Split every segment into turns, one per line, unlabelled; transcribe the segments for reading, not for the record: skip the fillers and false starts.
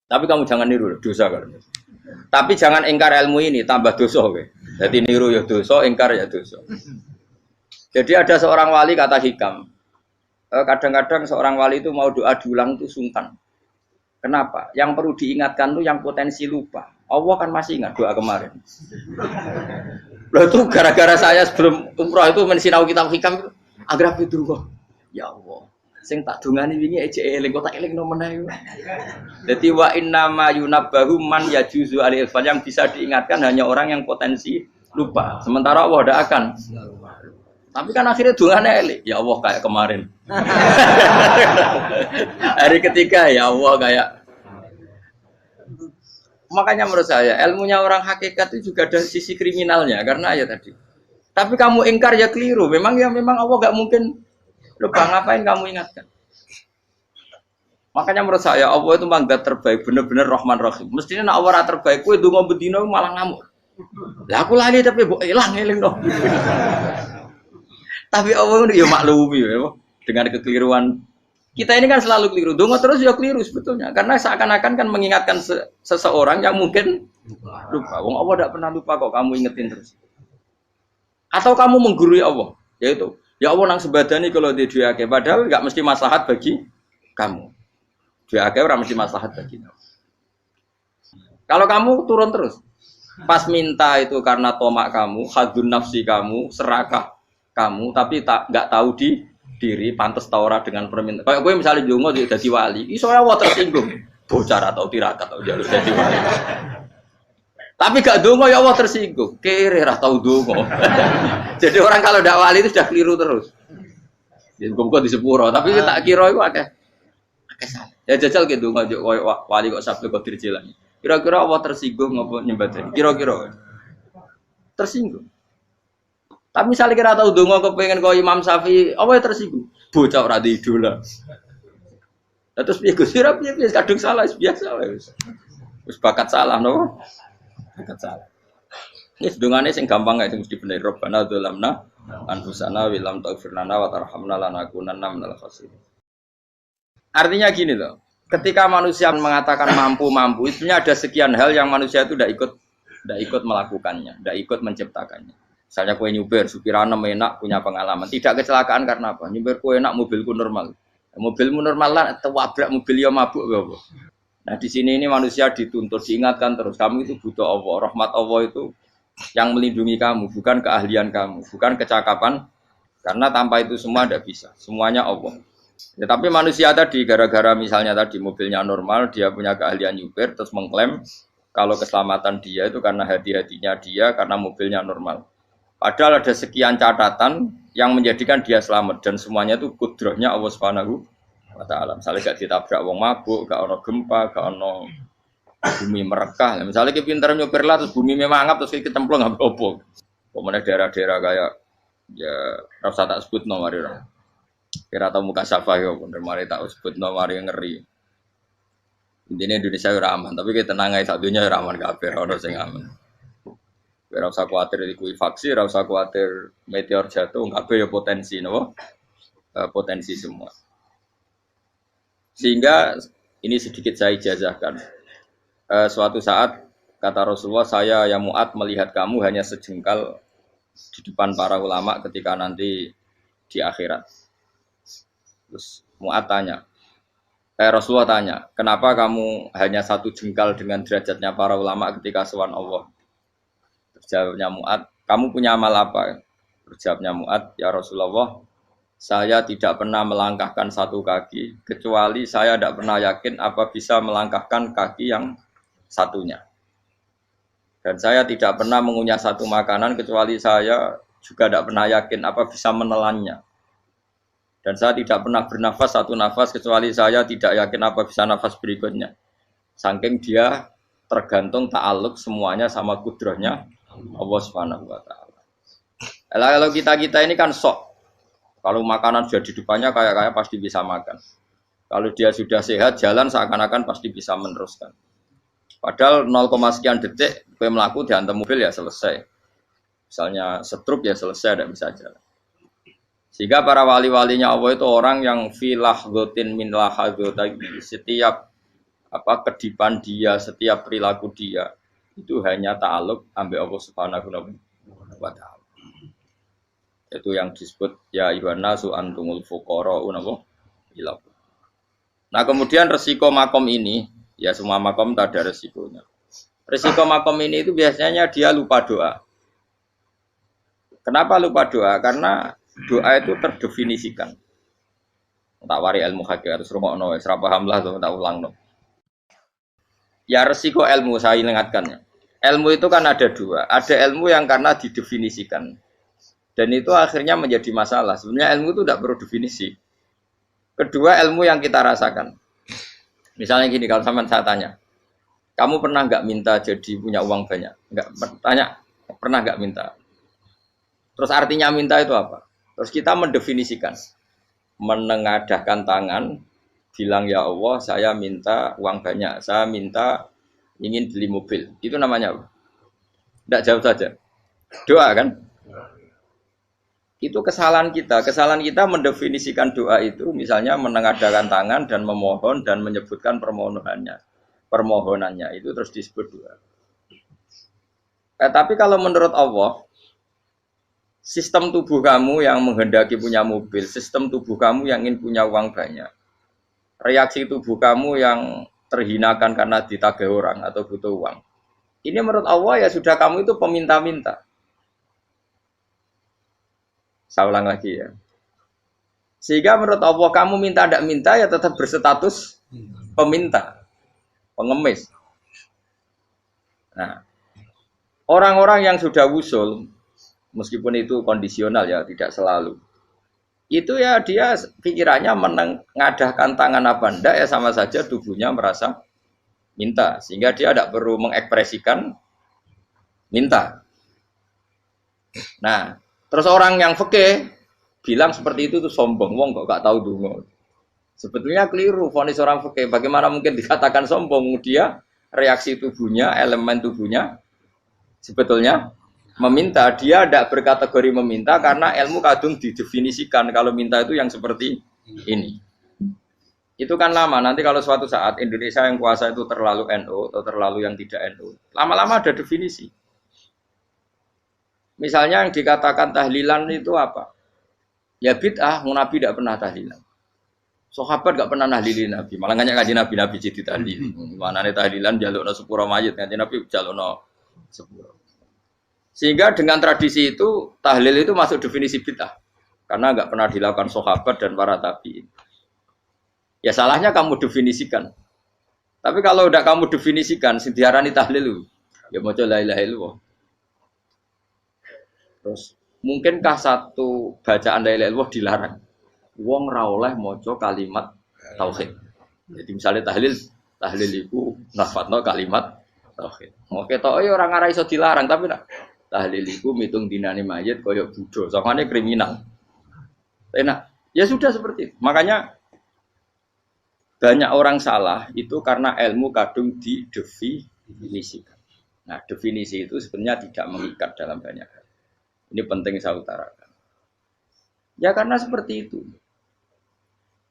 Tapi kamu jangan niru dosa kan. Tapi jangan ingkar ilmu ini tambah dosa oke. Jadi niru ya dosa, ingkar ya dosa. Jadi ada seorang wali kata hikam. Kadang-kadang seorang wali itu mau doa diulang itu sungkan. Kenapa? Yang perlu diingatkan tuh yang potensi lupa. Allah kan masih ingat doa kemarin. Loh itu gara-gara saya sebelum umroh itu mensinau kitab hikam itu agar itu kok. Ya Allah. Sing tak dungani wingi ejek eling kok tak eling nomene. Dadi wa inna ma yunabbahu man yajuzu alil yang bisa diingatkan hanya orang yang potensi lupa. Sementara Allah tidak akan. Tapi kan akhirnya dungane eling. Ya Allah kayak kemarin. Hari ketiga ya Allah kayak. Makanya menurut saya ilmunya orang hakikat itu juga ada sisi kriminalnya karena ya tadi. Tapi kamu ingkar ya keliru. Memang Allah enggak mungkin lupa, ngapain kamu ingatkan? Makanya menurut saya Allah itu mangga terbaik, bener-bener Rahman Rahim. Mestinya nak Allah terbaik, kue dungo bedino malah ngamuk. Lah aku lali tapi mbok eling dong. Tapi Allah itu ya maklumi ya, dengan kekeliruan. Kita ini kan selalu keliru. Dungo terus ya keliru sebetulnya, karena seakan-akan kan mengingatkan seseorang yang mungkin lupa. Wong Allah tidak pernah lupa kok, kamu ingetin terus. Atau kamu menggurui Allah, yaitu ya Allah nang sebadani kalau di duake padahal enggak mesti maslahat bagi kamu. Duake ora mesti maslahat bagi kamu. Kalau kamu turun terus, pas minta itu karena tomak kamu, hadun nafsi kamu, serakah kamu, tapi enggak tahu diri pantas ta ora dengan permintaan. Kayak gue misalnya jongo dadi wali, iso Allah tersinggung. Bocah atau tirakat atau jalur dadi wali. Tapi gak dongo ya Allah tersinggung. Kere ra tau dongo. Jadi orang kalau ndak wali itu sudah keliru terus. Ya muga di sepuro, tapi tak kira iku akeh salah. Ya jajal ke dongo wali kok Sabtu Qadir Jilani. Kira-kira Allah tersinggung ngopo nyembadani? Kira-kira tersinggung. Tapi misalnya kira tahu dongo kepengen kau Imam Syafi'i, apa yang tersinggung? Bocah ora di idola. Terus piye Gus? Piye kadung salah biasa wis. Wis bakat salah no. Bakat salah. Ini sedungane sing gampang ae sing mesti bener. Rabbana dzalamna anfusana wa lam taghfir lana wa tarhamna lanakunanna minal khasirin. Artinya gini loh. Ketika manusia mengatakan mampu, itunya ada sekian hal yang manusia itu tidak ikut melakukannya, tidak ikut menciptakannya. Misalnya kue nyuber, supirana enak, punya pengalaman. Tidak kecelakaan karena apa? Nyuber kue enak, mobilku normal. Mobilmu normal lah, tewabrak mobil yang mabuk. Nah di sini ini manusia dituntut, diingatkan terus. Kamu itu butuh Allah, rahmat Allah itu yang melindungi kamu, bukan keahlian kamu, bukan kecakapan. Karena tanpa itu semua tidak bisa, semuanya Allah. Ya, tapi manusia tadi, gara-gara misalnya tadi mobilnya normal, dia punya keahlian nyuber, terus mengklaim kalau keselamatan dia itu karena hati-hatinya dia, karena mobilnya normal. Padahal ada sekian catatan yang menjadikan dia selamat dan semuanya itu kudrahnya Allah Subhanahu wa taala. Misalnya gak ditabrak wong mabuk, gak ono gempa, gak ono bumi merekah. Misalnya kita pintar nyopir lah terus bumi mangap terus kita cemplung nggak opo. Kemudian daerah-daerah kayak ya rasa tak sebut nomor itu. Kira tahu muka siapa ya, bener mari tak sebut nomor yang ngeri. Intinya Indonesia aman, tapi kita tenang aja satunya aman kabeh, ono sing aman. Ora usah kuwatir likuifaksi, ora usah kuwatir meteor jatuh, kabeh ya potensi napa? Potensi semua. Sehingga ini sedikit saya ijazahkan. Suatu saat kata Rasulullah, saya ya Mu'ad melihat kamu hanya sejengkal di depan para ulama ketika nanti di akhirat. Terus Mu'ad tanya, Rasulullah tanya, kenapa kamu hanya satu jengkal dengan derajatnya para ulama ketika sowan Allah? Jawabnya Mu'ad, kamu punya amal apa? Berjawabnya Mu'ad, ya Rasulullah, saya tidak pernah melangkahkan satu kaki, kecuali saya tidak pernah yakin apa bisa melangkahkan kaki yang satunya. Dan saya tidak pernah mengunyah satu makanan, kecuali saya juga tidak pernah yakin apa bisa menelannya. Dan saya tidak pernah bernafas satu nafas, kecuali saya tidak yakin apa bisa nafas berikutnya. Saking dia tergantung ta'aluk semuanya sama kudrahnya Allah Subhanahu wa taala. Kalau kita ini kan sok. Kalau makanan sudah di depannya kayak pasti bisa makan. Kalau dia sudah sehat jalan seakan-akan pasti bisa meneruskan. Padahal 0, sekian detik kowe mlaku dihantam mobil ya selesai. Misalnya stroke ya selesai tidak bisa jalan. Sehingga para wali-walinya Allah itu orang yang fi lahzatin min lahadzati, setiap apa kedipan dia, setiap perilaku dia itu hanya ta'aluk ambil Allah Subhanahu wa taala. Itu yang disebut ya ayyuhan nasu antumul fuqara'u ila. Nah, kemudian resiko makom ini, ya semua makom tak ada resikonya. Resiko makom ini itu biasanya dia lupa doa. Kenapa lupa doa? Karena doa itu terdefinisikan. Tak wari ilmu hakikat terus rungokno wis ra paham lah to tak ulangno. Ya resiko ilmu saya ingatkannya. Ilmu itu kan ada dua. Ada ilmu yang karena didefinisikan. Dan itu akhirnya menjadi masalah. Sebenarnya ilmu itu tidak perlu definisi. Kedua ilmu yang kita rasakan. Misalnya gini, kalau sama saya tanya, kamu pernah nggak minta jadi punya uang banyak? Nggak tanya, pernah nggak minta? Terus artinya minta itu apa? Terus kita mendefinisikan, menengadahkan tangan, bilang ya Allah, saya minta uang banyak, saya minta ingin beli mobil. Itu namanya apa? Tidak jauh saja. Doa kan? Itu kesalahan kita. Kesalahan kita mendefinisikan doa itu misalnya menengadahkan tangan dan memohon dan menyebutkan permohonannya itu terus disebut doa. Tapi kalau menurut Allah, sistem tubuh kamu yang menghendaki punya mobil, sistem tubuh kamu yang ingin punya uang banyak, reaksi tubuh kamu yang terhinakan karena ditagih orang atau butuh uang, ini menurut Allah ya sudah kamu itu peminta-minta. Saya ulang lagi ya. Sehingga menurut Allah kamu minta tidak minta ya tetap berstatus peminta, pengemis. Nah, orang-orang yang sudah wusul, meskipun itu kondisional ya, tidak selalu. Itu ya dia pikirannya menengadahkan tangan apa enggak ya sama saja tubuhnya merasa minta. Sehingga dia tidak perlu mengekspresikan minta. Nah, terus orang yang fikih bilang seperti itu tuh sombong, wong kok gak tahu donga. Sebetulnya keliru vonis orang fikih. Bagaimana mungkin dikatakan sombong? Dia reaksi tubuhnya, elemen tubuhnya sebetulnya meminta. Dia tidak berkategori meminta karena ilmu kadung didefinisikan kalau minta itu yang seperti ini. Itu kan lama. Nanti kalau suatu saat Indonesia yang kuasa itu terlalu NU atau terlalu yang tidak NU, lama-lama ada definisi. Misalnya yang dikatakan tahlilan itu apa? Ya bid'ah, Nabi tidak pernah tahlilan. Sahabat tidak pernah nahlilin Nabi. Malah nggak ngaji Nabi jadi tahlil. Mana nih tahlilan jalukno sepuro mayit, ngaji Nabi jalukno sepuro. Sehingga dengan tradisi itu tahlil itu masuk definisi bid'ah. Karena nggak pernah dilakukan sahabat dan para tabi'in. Ya salahnya kamu definisikan. Tapi kalau udah kamu definisikan, diarani tahlil, ya mau la ilaha illallah. Terus mungkinkah satu bacaan la ilaha illallah dilarang? Wong ra oleh maca kalimat tauhid. Jadi misalnya tahlil iku nafadno kalimat tauhid. Oke tok ya ora ngara iso dilarang tapi nak tahlil iku mitung dinane mayit kaya Buddha. Sangane kriminal. Enak. Ya sudah seperti itu. Makanya banyak orang salah itu karena ilmu kadung didefinisikan. Nah, definisi itu sebenarnya tidak mengikat dalam banyak hal. Ini penting saya utarakan. Ya karena seperti itu.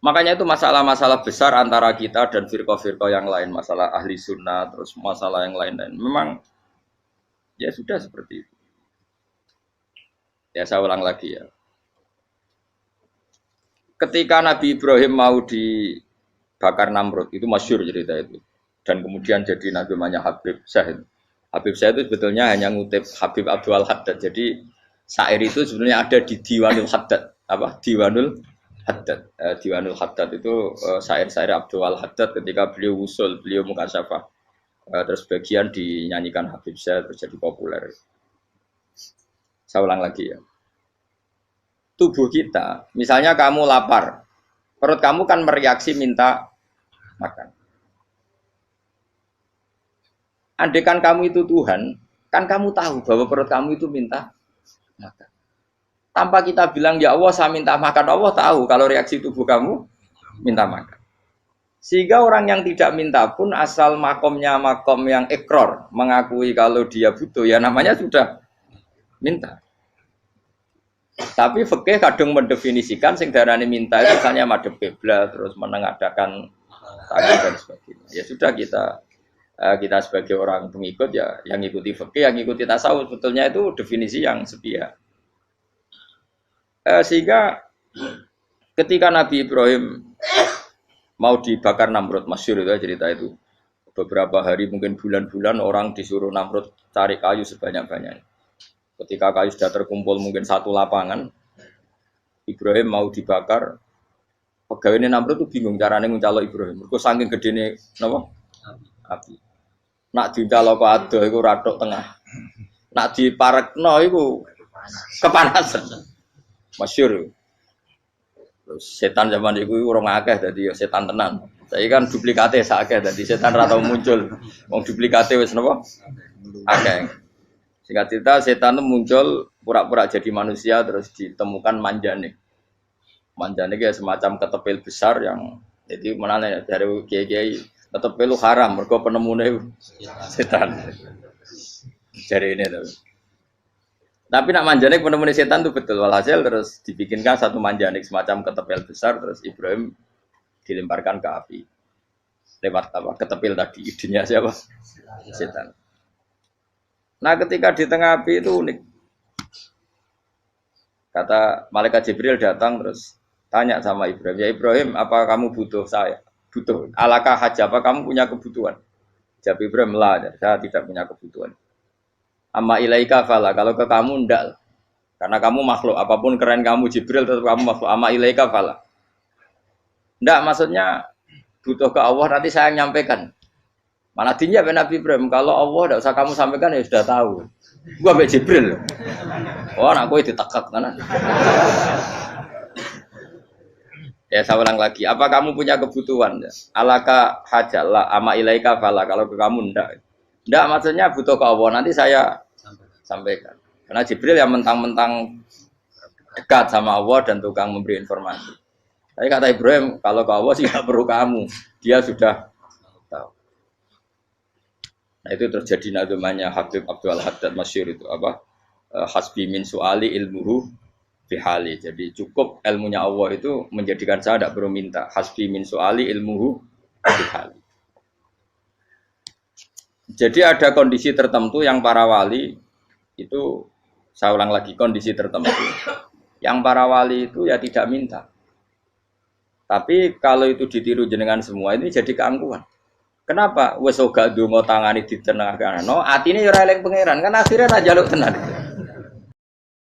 Makanya itu masalah-masalah besar antara kita dan firqah-firqah yang lain. Masalah ahli sunnah, terus masalah yang lain-lain. Memang ya sudah seperti itu. Ya saya ulang lagi ya. Ketika Nabi Ibrahim mau dibakar Namrud, itu masyhur cerita itu. Dan kemudian jadi Nabi namanya Habib Syahid. Habib Syahid itu sebetulnya hanya ngutip Habib Abdul Haddad. Jadi syair itu sebenarnya ada di Diwanul Haddad. Apa? Diwanul Haddad. Diwanul Haddad itu syair-syair Abdul Haddad ketika beliau usul, beliau mukasyafah. Terus bagian dinyanyikan Habib Syahid terus jadi populer. Saya ulang lagi ya. Tubuh kita, misalnya kamu lapar, perut kamu kan mereaksi minta makan. Andaikan kamu itu Tuhan, kan kamu tahu bahwa perut kamu itu minta makan. Tanpa kita bilang, ya Allah saya minta makan, Allah tahu kalau reaksi tubuh kamu minta makan. Sehingga orang yang tidak minta pun asal makomnya makom yang ikror, mengakui kalau dia butuh, ya namanya sudah minta. Tapi fikih kadang mendefinisikan sing darane minta itu misalnya madhep kiblat terus menengadakan tangan dan sebagainya. Ya sudah kita sebagai orang pengikut ya yang ikuti fikih, yang ikuti tasawuf sebetulnya itu definisi yang sepihak. Sehingga ketika Nabi Ibrahim mau dibakar Namrud, masyhur itu cerita itu. Beberapa hari mungkin bulan-bulan orang disuruh Namrud cari kayu sebanyak-banyaknya. Ketika kayu sudah terkumpul mungkin satu lapangan, Ibrahim mau dibakar. Pegawai ini Namrud itu bingung caranya mencalok Ibrahim. Mereka saking gedene napa? Api. Nak dicalok kok adoh iku ratok tengah. Nak diparekno iku kepanasan. Masyhur. Terus setan zaman itu orang akeh dadi setan tenan. Saya kan duplikate sakeh dadi setan ra tau muncul. Wong duplikate wis napa? Akeh. Singkat cerita setan itu muncul pura-pura jadi manusia terus ditemukan manjane. Manjane itu semacam ketepil besar yang jadi menane dari kiai-kiai ketepil itu haram mergo penemune setan. Jari ini tuh. Tapi nak manjanik penemune setan itu betul walhasil terus dibikinkan satu manjanik semacam ketepil besar terus Ibrahim dilemparkan ke api. Lewat apa? Ketepil tadi idenya siapa? Setan. Nah, ketika di tengah api itu unik. Kata malaikat Jibril datang terus tanya sama Ibrahim, "Ya Ibrahim, apa kamu butuh saya? Butuh. Alakah haja apa kamu punya kebutuhan?" Jawab Ibrahim, "La, saya tidak punya kebutuhan." Amma ilaika fala, kalau ke kamu ndak. Karena kamu makhluk, apapun keren kamu Jibril tetap kamu makhluk. Amma ilaika fala. Ndak maksudnya butuh ke Allah nanti saya nyampaikan. Mana dinya Nabi Ibrahim, kalau Allah ndak usah kamu sampaikan ya sudah tahu. Gua mbek Jibril. Oh, anak kowe ditekek tenan. Ya saya ulang lagi, apa kamu punya kebutuhan? Alaka hajalla ama ilaika fala, kalau ke kamu ndak. Ndak maksudnya butuh ke Allah nanti saya sampaikan. Karena Jibril yang mentang-mentang dekat sama Allah dan tukang memberi informasi. Tapi kata Ibrahim, kalau ke Allah sih nggak perlu kamu, dia sudah tahu. Nah itu terjadi namanya Habib Abdul Haddad masyhur itu apa? Hasbi min su'ali ilmuhu bihali. Jadi cukup ilmunya Allah itu menjadikan saya tidak perlu minta. Hasbi min su'ali ilmuhu bihali. Jadi ada kondisi tertentu yang para wali itu, saya ulang lagi, kondisi tertentu yang para wali itu ya tidak minta. Tapi kalau itu ditiru jenengan semua ini jadi keangkuhan. Kenapa? Wes ora ndonga tangane ditenangkan. No, atine ya ora eling pangeran, kan akhirnya ra njaluk tenan.